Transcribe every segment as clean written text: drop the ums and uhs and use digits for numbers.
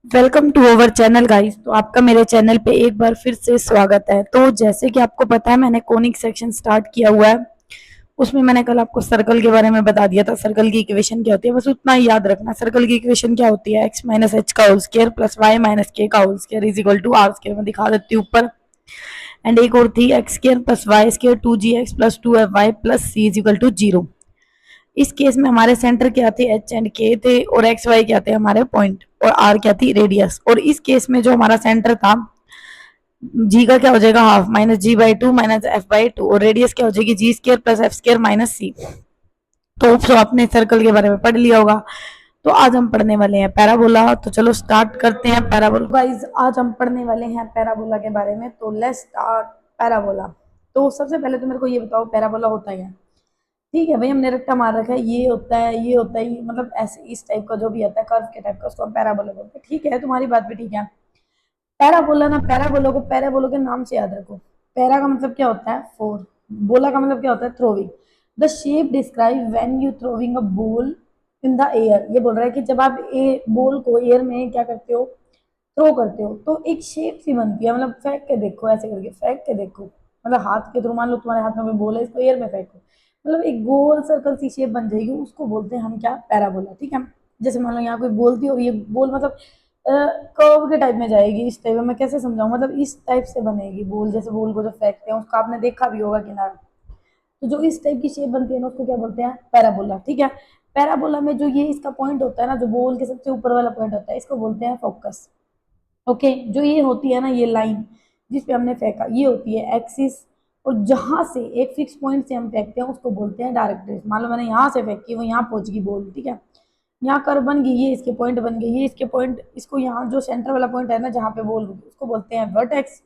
Welcome to our channel guys. तो आपका मेरे चैनल पे एक बार फिर से स्वागत है। तो जैसे कि आपको पता है मैंने कोनिक सेक्शन स्टार्ट किया हुआ है। उसमें मैंने कल आपको सर्कल के बारे में बता दिया था। सर्कल की इक्वेशन क्या होती है बस उतना ही याद रखना। सर्कल की इक्वेशन क्या होती है, एक्स माइनस एच का whole square plus Y minus K का whole square is equal to R square. मैं दिखा देती हूँ ऊपर। एंड एक और थी X square plus Y square 2gx plus 2fy plus C is equal to 0। इस केस में हमारे सेंटर क्या थे, एच एंड के थे, और एक्स वाई क्या थे हमारे पॉइंट, और आर क्या थी रेडियस। और इस केस में जो हमारा सेंटर था, जी का क्या हो जाएगा half minus g by two minus f by two, और रेडियस क्या हो जाएगी g square plus f square minus c. तो आपने सर्कल के बारे में पढ़ लिया होगा। तो आज हम पढ़ने वाले हैं पैराबोला। तो चलो स्टार्ट करते हैं पैराबोला। गाइस आज हम पढ़ने वाले हैं पैराबोला के बारे में। तो लेट्स स्टार्ट पैराबोला। तो सबसे पहले तो मेरे को ये बताओ पैराबोला होता क्या है। ठीक है भाई, हमने रट्टा मार रखा है, ये होता है ये होता है, मतलब ऐसे इस टाइप का जो भी आता है कर्व के टाइप का उसको हम पैराबोला बोलते हैं। ठीक है, तुम्हारी बात भी ठीक है। पैराबोला ना, पैराबोला के नाम से याद रखो। पैरा का मतलब क्या होता है फोर, बोला का मतलब क्या होता है throwing. The shape describe when you throwing a ball in the air. ये बोल रहा है कि जब आप बॉल को एयर में क्या करते हो, थ्रो करते हो, तो एक शेप सी बनती है। मतलब फेंक के देखो, ऐसे करके फेंक के देखो, मतलब हाथ के थ्रू, मान लो तुम्हारे हाथ में कोई बॉल है, इसको एयर में फेंको, मतलब एक गोल सर्कल सी शेप बन जाएगी, उसको बोलते हैं हम क्या, पैराबोला। ठीक है। जैसे मान लो यहाँ कोई बोलती हो, ये बोल मतलब कर्व के टाइप में जाएगी, इस टाइप में, मैं कैसे समझाऊं, मतलब इस टाइप से बनेगी बोल, जैसे बोल को जो फेंकते हैं उसका आपने देखा भी होगा किनारा। तो जो इस टाइप की शेप बनती है ना उसको क्या बोलते हैं, पैराबोला। ठीक है। पैराबोला में जो ये इसका पॉइंट होता है ना, जो बोल के सबसे ऊपर वाला पॉइंट होता है, इसको बोलते हैं फोकस। ओके। जो ये होती है ना, ये लाइन जिस पे हमने फेंका, ये होती है एक्सिस। और जहां से एक फिक्स पॉइंट से हम फेंकते हैं उसको बोलते हैं डायरेक्ट्रिक्स। मान लो मैंने यहाँ से फेंकी, वो यहाँ पहुंच गई बोल। ठीक है। यहाँ कर्व बन गई, ये इसके पॉइंट बन गए, ये इसके पॉइंट, इसको यहाँ जो सेंटर वाला पॉइंट है ना जहाँ पे बोल रुकी उसको बोलते हैं वर्टेक्स।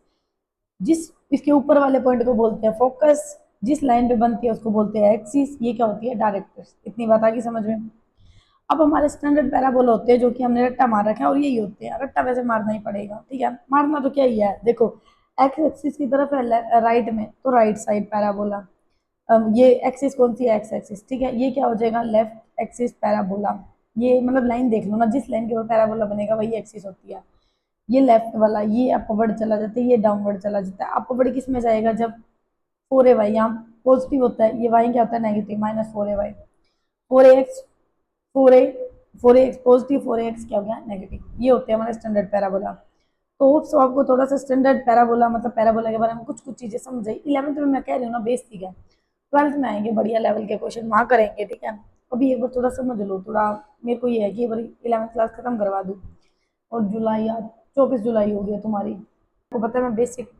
जिस इसके ऊपर वाले पॉइंट को बोलते हैं फोकस। जिस लाइन पे बनती है उसको बोलते हैं एक्सिस। ये क्या होती है, डायरेक्ट्रिक्स। इतनी बात आ गई समझ में। अब हमारे स्टैंडर्ड पैराबोला होते हैं जो कि हमने रट्टा मार रखा है, और यही होते हैं। रट्टा वैसे मारना ही पड़ेगा, ठीक है, मारना तो क्या ही है। देखो एक्स एक्सिस की तरफ है राइट में, तो राइट साइड पैराबोला। ये एक्सिस कौन सी है, एक्स एक्सिस। ठीक है, ये क्या हो जाएगा, लेफ्ट एक्सिस पैराबोला। ये मतलब लाइन देख लो ना, जिस लाइन के ऊपर पैराबोला बनेगा वही एक्सिस होती है। ये लेफ्ट वाला, ये अपवर्ड चला जाता है, ये डाउनवर्ड चला जाता है। अपवर्ड किस में जाएगा, जब फोर ए वाई यहाँ पॉजिटिव होता है, ये वाई क्या होता है negative, minus four a y. Four x, four a, four x positive, four x क्या हो गया नेगेटिव। ये होते हैं हमारे स्टैंडर्ड पैराबोला। तो होप सो आपको थोड़ा सा स्टैंडर्ड पैराबोला मतलब पैराबोला के बारे में कुछ कुछ चीजें समझ आई। 11th में मैं कह रही हूँ ना बेसिक है, 12th में आएंगे बढ़िया लेवल के क्वेश्चन, वहाँ करेंगे। ठीक है। अभी एक बार थोड़ा समझ लो, थोड़ा मेरे को ये है कि एक बार 11th क्लास खत्म करवा दूँ। और जुलाई या 24 जुलाई हो गई तुम्हारी, आपको पता है मैं बेसिक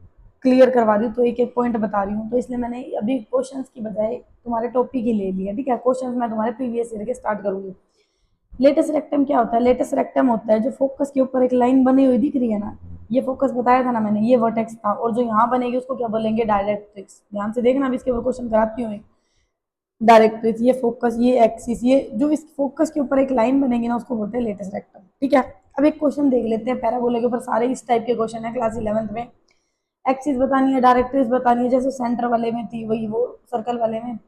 क्लियर करवा दी, तो एक एक पॉइंट बता रही हूँ। तो इसलिए मैंने अभी क्वेश्चंस की बजाय तुम्हारे टॉपिक ही ले लिया। ठीक है, क्वेश्चंस मैं तुम्हारे प्रीवियस ईयर के स्टार्ट करूंगी। लेटेस्ट रेक्टम क्या होता है, लेटेस्ट रेक्टम होता है जो फोकस के ऊपर एक लाइन बनी हुई दिख रही है ना, ये फोकस बताया था ना मैंने, ये वर्टेक्स था। और जो यहाँ बनेगी उसको क्या बोलेंगे, डायरेक्ट्रिक्स। ध्यान से देखना, अभी इसके ऊपर क्वेश्चन कराती हूँ। डायरेक्ट्रिक्स, ये फोकस, ये एक्सिस, ये जो इस फोकस के ऊपर एक लाइन बनेगी ना उसको बोलते हैं लेटेस्ट रेक्टम। ठीक है। अब एक क्वेश्चन देख लेते हैं पैराबोला के ऊपर। सारे इस टाइप के क्वेश्चन है क्लास 11th में। एक्सिस बतानी है, डायरेक्ट्रिक्स बतानी है, जैसे सेंटर वाले में थी वही वो सर्कल वाले में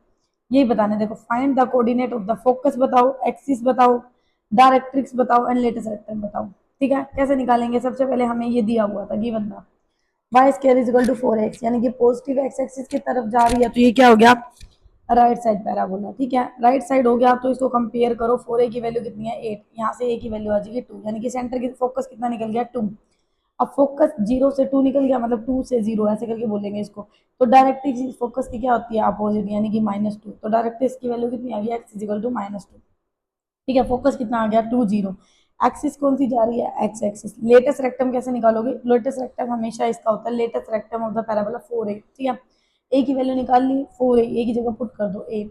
यही बताने। देखो find the coordinate of the focus बताओ, एक्सिस बताओ, डायरेक्ट्रिक्स बताओ एंड लेटेस्ट रेक्टम बताओ। ठीक है, कैसे निकालेंगे, सबसे पहले हमें ये दिया हुआ था, गिवन था Y square is equal to 4x, यानी कि पॉजिटिव एक्स एक्सिस की तरफ जा रही है, तो ये क्या हो गया, राइट साइड पैराबोला। ठीक है, राइट साइड हो गया, तो इसको कंपेयर करो। 4a की वैल्यू कितनी है 8, यहाँ से a की वैल्यू आ जाएगी 2, यानी कि सेंटर की फोकस कितना निकल गया 2। अब फोकस 0 से 2 निकल गया, मतलब 2 से 0 ऐसे करके बोलेंगे इसको। तो डायरेक्ट फोकस की क्या होती है अपोजिट, यानी कि -2। तो डायरेक्ट इसकी वैल्यू कितनी आ गई, एक्स इज इक्वल टू -2। ठीक है, फोकस कितना आ गया 2 0। एक्सिस कौन सी जा रही है, एक्स एक्सिस। लेटेस्ट रेक्टम कैसे निकालोगे, लेटेस्ट रेक्टम हमेशा इसका होता है latus rectum of the parabola 4a। ठीक है, ए की वैल्यू निकाल ली 4a, ए की जगह पुट कर दो 8।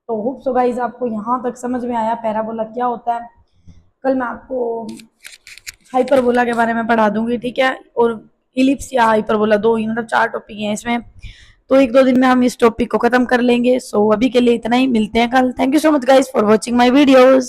तो होप सो गाइस आपको यहाँ तक समझ में आया पैराबोला क्या होता है। कल मैं आपको हाइपरबोला के बारे में पढ़ा दूंगी। ठीक है, और इलिप्स या हाइपरबोला, दो ही मतलब 4 टॉपिक हैं इसमें। तो एक दो दिन में हम इस टॉपिक को खत्म कर लेंगे। सो अभी के लिए इतना ही, मिलते हैं कल। Thank you so much guys for watching my videos.